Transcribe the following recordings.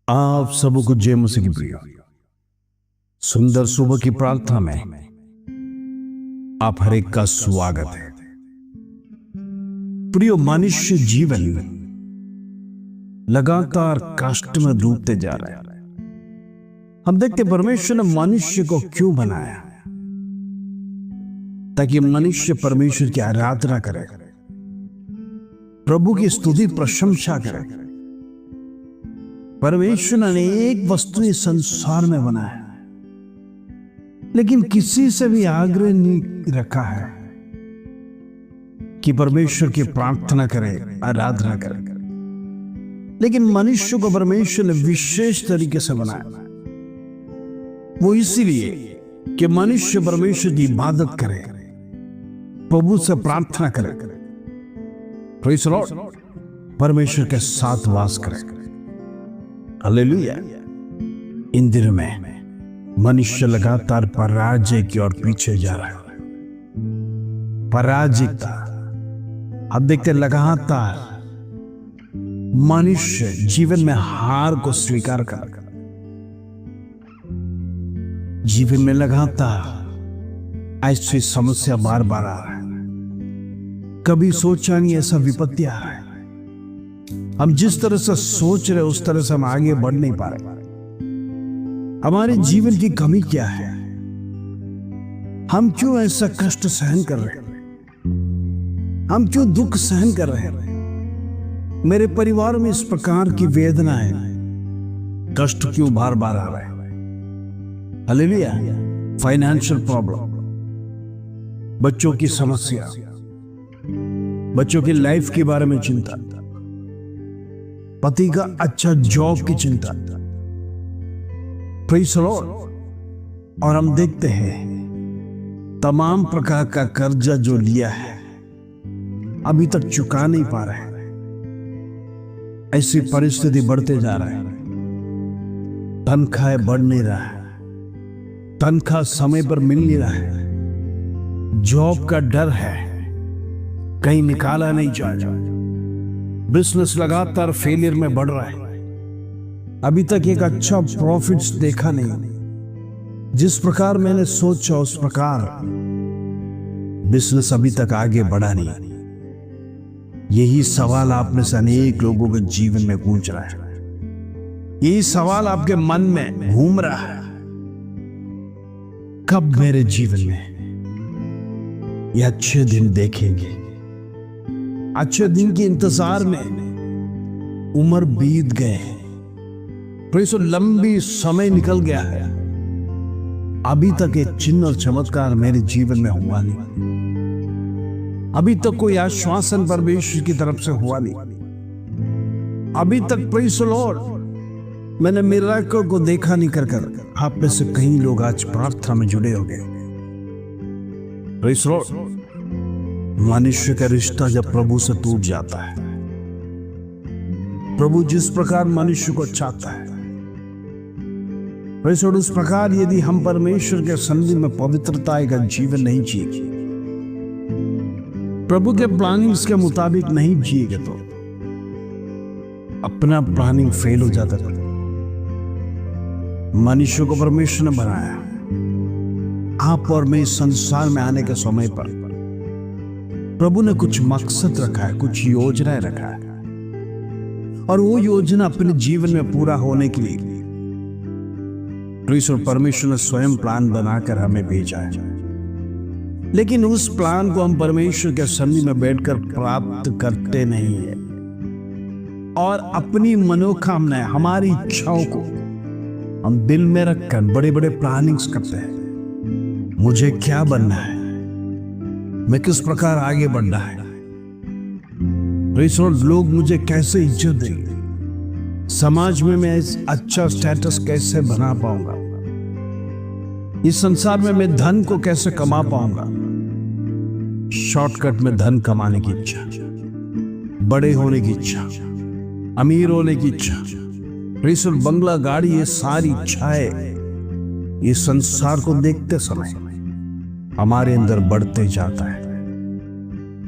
आप सबको जय मसीह की प्रिय सुंदर सुबह की प्रार्थना में आप हर एक का स्वागत है। प्रिय, मनुष्य जीवन लगातार कष्ट में डूबते जा रहा है। हम देखते परमेश्वर ने मनुष्य को क्यों बनाया, ताकि मनुष्य परमेश्वर की आराधना करे, प्रभु की स्तुति प्रशंसा करे। परमेश्वर ने एक वस्तु इस संसार में बनाया, लेकिन किसी से भी आग्रह नहीं रखा है कि परमेश्वर की प्रार्थना करे, आराधना करे। लेकिन मनुष्य को परमेश्वर ने विशेष तरीके से बनाया। वो इसीलिए कि मनुष्य परमेश्वर की इबादत करे, प्रभु से प्रार्थना करे, प्रेज़ द लॉर्ड, परमेश्वर के साथ वास करे। हालेलुया। इन दिनों में मनुष्य लगातार पराजय की ओर पीछे जा रहा है। पराजिता आप देखते लगातार मनुष्य जीवन में हार को स्वीकार कर, जीवन में लगातार ऐसी समस्या बार बार आ रहा है। कभी सोचा नहीं ऐसा विपत्ति आ रहा है। हम जिस तरह से सोच रहे उस तरह से हम आगे बढ़ नहीं पा रहे। हमारे जीवन की कमी क्या है? हम क्यों ऐसा कष्ट सहन कर रहे हैं? हम क्यों दुख सहन कर रहे हैं? मेरे परिवार में इस प्रकार की वेदना है, कष्ट क्यों बार बार आ रहा है? हालेलुया। फाइनेंशियल प्रॉब्लम, बच्चों की समस्या, बच्चों की लाइफ के बारे में चिंता, पति का अच्छा जॉब की चिंता, प्रेज़ द लॉर्ड। और हम देखते हैं तमाम प्रकार का कर्जा जो लिया है अभी तक चुका नहीं पा रहे हैं। ऐसी परिस्थिति बढ़ते जा रहा है। तनख्वाह बढ़ नहीं रहा है, तनख्वाह समय पर मिल नहीं रहा है, जॉब का डर है, कहीं निकाला नहीं जाए, बिजनेस लगातार फेलियर में बढ़ रहा है, अभी तक एक अच्छा प्रॉफिट्स देखा नहीं। जिस प्रकार मैंने सोचा उस प्रकार बिजनेस अभी तक आगे बढ़ा नहीं। यही सवाल आप में से अनेक लोगों के जीवन में गूंज रहा है। यही सवाल आपके मन में घूम रहा है, कब मेरे जीवन में ये अच्छे दिन देखेंगे? अच्छे दिन के इंतजार में उम्र बीत गए, प्रेज़, लंबी समय निकल गया है, अभी तक एक चिन्ह और चमत्कार मेरे जीवन में हुआ नहीं। अभी तक कोई आश्वासन परमेश्वर की तरफ से हुआ नहीं। अभी तक, प्रेज़ द लॉर्ड, मैंने मिरेकल को देखा नहीं कर। आप में से कई लोग आज प्रार्थना में जुड़े हो गए। Praise the Lord. मनुष्य का रिश्ता जब प्रभु से टूट जाता है, प्रभु जिस प्रकार मनुष्य को चाहता है, वैसे उस प्रकार यदि हम परमेश्वर के सन्निधि में पवित्रता का जीवन नहीं जिएंगे, प्रभु के प्लानिंग्स के मुताबिक नहीं जिएंगे, तो अपना प्लानिंग फेल हो जाता है। मनुष्य को परमेश्वर ने बनाया, आप और मैं इस संसार में आने के समय पर प्रभु ने कुछ मकसद रखा है, कुछ योजनाएं रखा है, और वो योजना अपने जीवन में पूरा होने के लिए परमेश्वर ने स्वयं प्लान बनाकर हमें भेजा है। लेकिन उस प्लान को हम परमेश्वर के सन्निधि में बैठकर प्राप्त करते नहीं है, और अपनी मनोकामनाएं, हमारी इच्छाओं को हम दिल में रखकर बड़े बड़े प्लानिंग्स करते हैं। मुझे क्या बनना है, मैं किस प्रकार आगे बढ़ना है, लोग मुझे कैसे इज्जत देंगे, समाज में मैं अच्छा स्टेटस कैसे बना पाऊंगा, इस संसार में मैं धन को कैसे कमा पाऊंगा। शॉर्टकट में धन कमाने की इच्छा, बड़े होने की इच्छा, अमीर होने की इच्छा, बंगला, गाड़ी, ये सारी इच्छाएं ये संसार को देखते समय हमारे अंदर बढ़ते जाता है,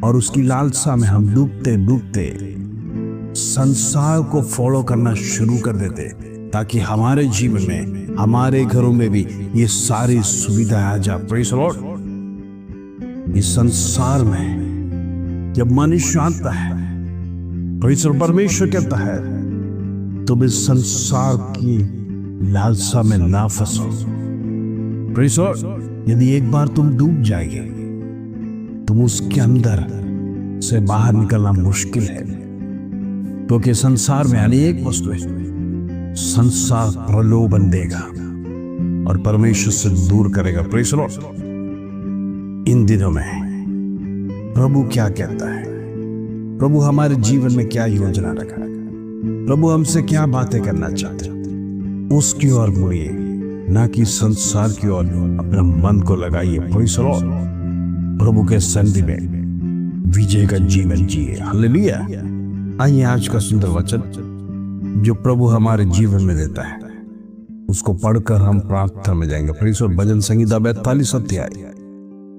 और उसकी लालसा में हम डूबते डूबते संसार को फॉलो करना शुरू कर देते। ताकि हमारे जीवन में, हमारे घरों में भी ये सारी सुविधा आ जाए। Praise the Lord. इस संसार में जब मनुष्य आता है, प्रेज़ द, परमेश्वर कहता है तुम इस संसार की लालसा में ना फंसो। Praise the Lord. यदि एक बार तुम डूब जाएंगे, तुम उसके अंदर से बाहर निकलना मुश्किल है, क्योंकि संसार में अनेक वस्तुएं, संसार प्रलोभन देगा और परमेश्वर से दूर करेगा। Praise the Lord. इन दिनों में प्रभु क्या कहता है, प्रभु हमारे जीवन में क्या योजना रखा है, प्रभु हमसे क्या बातें करना चाहते हैं, उसकी ओर मुड़िए, ना कि संसार की ओर अपने मन को लगाइए। Praise the lord. प्रभु के सन्निधि में विजय का जीवन जिए। हालेलुया। आइए आज का सुंदर वचन जो प्रभु हमारे जीवन में देता है, उसको पढ़कर हम प्रार्थना में जाएंगे। Praise the lord. भजन संहिता 42 अध्याय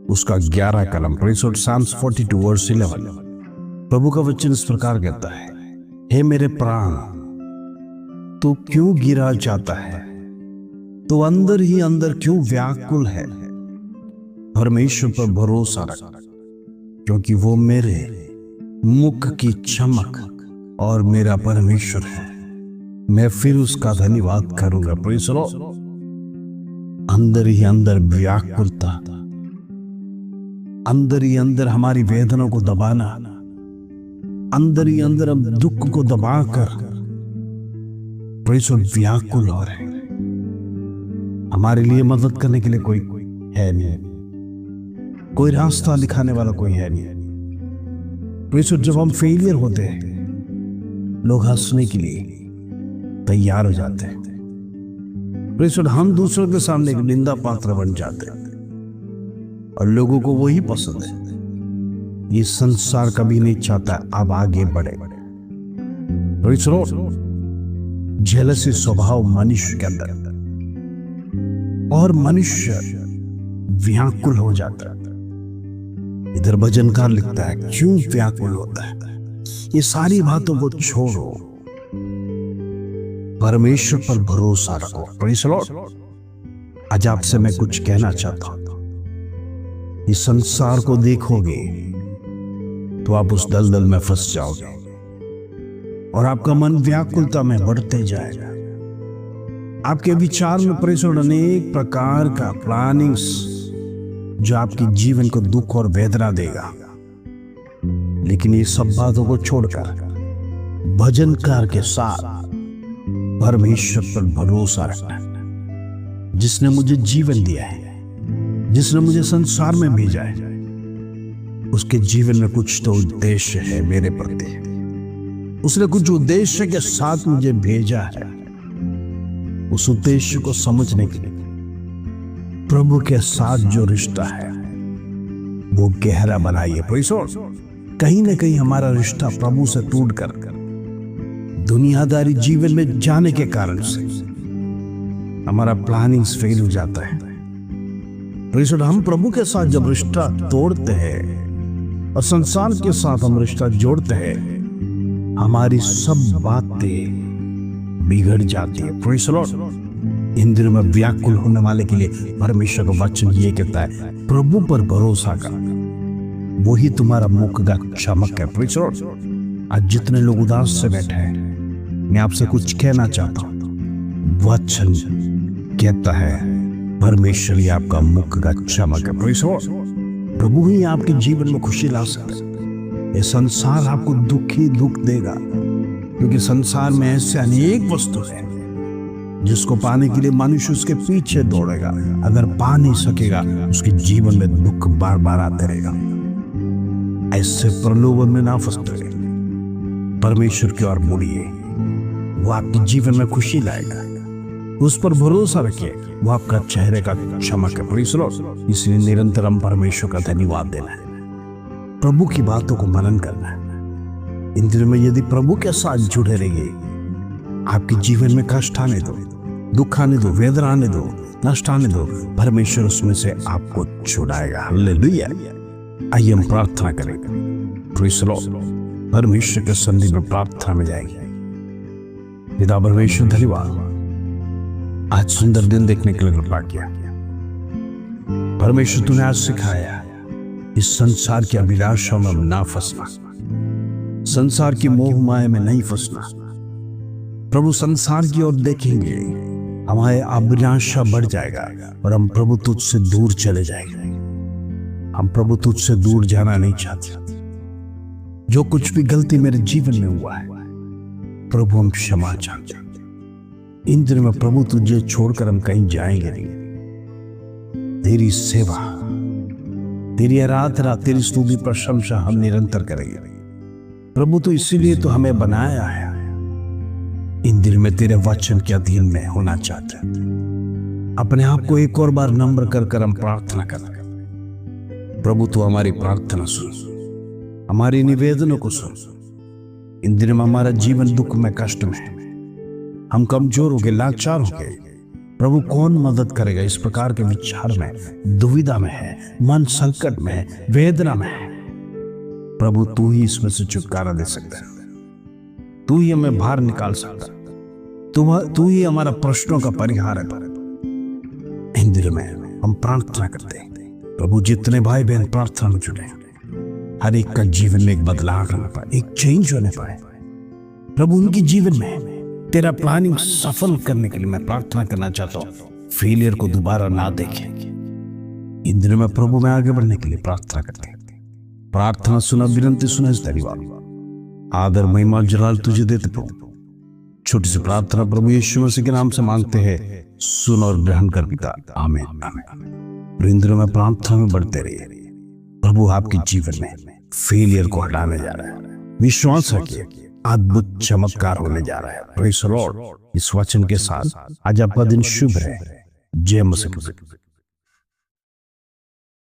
उसका 11 कलम। Praise the lord. Psalms 42 verse 11। प्रभु का वचन इस प्रकार कहता है, हे मेरे प्राण, तू क्यों गिरा जाता है, तो अंदर ही अंदर क्यों व्याकुल है। परमेश्वर पर भरोसा रख, क्योंकि वो मेरे मुख की चमक और मेरा परमेश्वर है। मैं फिर उसका धन्यवाद करूंगा। Praise the Lord. अंदर ही अंदर व्याकुलता, अंदर ही अंदर हमारी वेदना को दबाना, अंदर ही अंदर हम दुख को दबाकर प्रेज़ द लॉर्ड व्याकुल हो रहे। हमारे लिए मदद करने के लिए कोई है नहीं, कोई रास्ता दिखाने वाला कोई है नहीं। Praise the Lord. जब हम फेलियर होते हैं, लोग हंसने के लिए तैयार हो जाते हैं। Praise the Lord. हम दूसरों के सामने एक निंदा पात्र बन जाते हैं और लोगों को वही पसंद है। ये संसार कभी नहीं चाहता अब आगे बढ़े। Praise the Lord. जेलसी स्वभाव मनुष्य के अंदर, और मनुष्य व्याकुल हो जाता है। इधर भजनकार लिखता है, क्यों व्याकुल होता है। ये सारी बातों को छोड़ो, परमेश्वर पर भरोसा रखो। Praise the Lord. आज आपसे मैं कुछ कहना चाहता हूं। इस संसार को देखोगे तो आप उस दलदल में फंस जाओगे और आपका मन व्याकुलता में बढ़ते जाएगा। आपके विचार में प्रेज़ द लॉर्ड अनेक प्रकार का प्लानिंग्स जो आपके जीवन को दुख और वेदना देगा। लेकिन ये सब बातों को छोड़कर भजनकार के साथ परमेश्वर पर भरोसा रखना, जिसने मुझे जीवन दिया है, जिसने मुझे संसार में भेजा है, उसके जीवन में कुछ तो उद्देश्य है मेरे प्रति। उसने कुछ उद्देश्य के साथ मुझे भेजा है। उस उद्देश्य को समझने के लिए प्रभु के साथ जो रिश्ता है वो गहरा बनाइए। Praise the Lord. कहीं ना कहीं हमारा रिश्ता प्रभु से टूटकर दुनियादारी जीवन में जाने के कारण से हमारा प्लानिंग्स फेल हो जाता है। Praise the Lord. हम प्रभु के साथ जब रिश्ता तोड़ते हैं और संसार के साथ हम रिश्ता जोड़ते हैं, हमारी सब बातें बिगड़ जाती है। Praise the Lord. इन दिनों में व्याकुल होने वाले के लिए परमेश्वर का वचन ये कहता है, प्रभु पर भरोसा कर, वही तुम्हारा मुख का चमक है। Praise the Lord. आज जितने लोग उदास से बैठे हैं, मैं आपसे कुछ कहना चाहता हूं। वचन कहता है परमेश्वर ही आपका मुख का चमक है। Praise the lord. प्रभु ही आपके जीवन में खुशी ला सकता है। ये संसार आपको दुख ही दुख देगा, क्योंकि संसार में ऐसे अनेक वस्तु है जिसको पाने के लिए मनुष्य उसके पीछे दौड़ेगा। अगर पा नहीं सकेगा, उसके जीवन में दुख बार बार आते रहेगा। ऐसे प्रलोभन में ना फंसते रहे, परमेश्वर की ओर मुड़िए, वो आपके जीवन में खुशी लाएगा। उस पर भरोसा रखिए, वो आपका चेहरे का चमक है। Praise the Lord. इसलिए निरंतर हम परमेश्वर का धन्यवाद देना है, प्रभु की बातों को मनन करना है। इन दिनों में यदि प्रभु के साथ जुड़े रहिए, आपके जीवन में कष्ट आने दो, दुख आने दो, वेदना आने दो, नष्ट आने दो, परमेश्वर उसमें से आपको छुड़ाएगा। हालेलुया। आइए हम प्रार्थना करेंगे। Praise the Lord. परमेश्वर के सन्निधि में प्रार्थना में जाएंगे। पिता परमेश्वर, धन्यवाद आज सुंदर दिन देखने के लिए कृपा किया। परमेश्वर तूने आज सिखाया इस संसार की अभिलाषा में ना फंसना, संसार की मोह माया में नहीं फंसना। प्रभु संसार की ओर देखेंगे, हमारे अभिलाषा बढ़ जाएगा और हम प्रभु तुझसे दूर चले जाएंगे। हम प्रभु तुझसे दूर जाना नहीं चाहते। जो कुछ भी गलती मेरे जीवन में हुआ है प्रभु हम क्षमा चाहते हैं। इन दिनों में प्रभु तुझे छोड़कर हम कहीं जाएंगे नहीं। तेरी सेवा, तेरी आराधना, तेरी स्तुति प्रशंसा हम निरंतर करेंगे। प्रभु तो इसीलिए तो हमें बनाया है। इन दिनों में तेरे वचन के अधीन में होना चाहते हैं। अपने आप को एक और बार नम्र कर हम प्रार्थना करें। प्रभु तू हमारी प्रार्थना सुन, हमारी निवेदनों को सुन। इन दिनों में हमारा जीवन दुख में, कष्ट में, हम कमजोर हो गए, लाचार हो गए। प्रभु कौन मदद करेगा? इस प्रकार के विचार में, दुविधा में है, मन संकट में है, वेदना में है। प्रभु तू ही इसमें से छुटकारा दे सकता है। तू ही हमें बाहर निकाल सकता है। तू ही हमारा प्रश्नों का परिहार है। इन दिनों में हम प्रार्थना करते हैं प्रभु, जितने भाई बहन प्रार्थना में जुटे, हर एक का जीवन में एक बदलाव होने पाए, एक चेंज होने पाए। प्रभु उनकी जीवन में तेरा प्लानिंग सफल करने के लिए मैं प्रार्थना करना चाहता हूँ। फेलियर को दोबारा ना देखें। इन दिनों में प्रभु मैं आगे बढ़ने के लिए प्रार्थना करते हैं। प्रार्थना सुना, विनती सुना, इस धन्यवाद, आदर, महिमा, जलाल तुझे देते प्रभु। छोटी सी प्रार्थना प्रभु यीशु मसीह के नाम से मांगते हैं, सुन और ग्रहण कर पिता, आमीन आमीन। इन दिनों में प्रार्थना में बढ़ते रहिए। प्रभु आपके जीवन में फेलियर को हटाने जा रहा है। विश्वास रखिए, अद्भुत चमत्कार होने जा रहा है। Praise the Lord. इस वचन के साथ आज आपका दिन शुभ रहे। जय मसीह।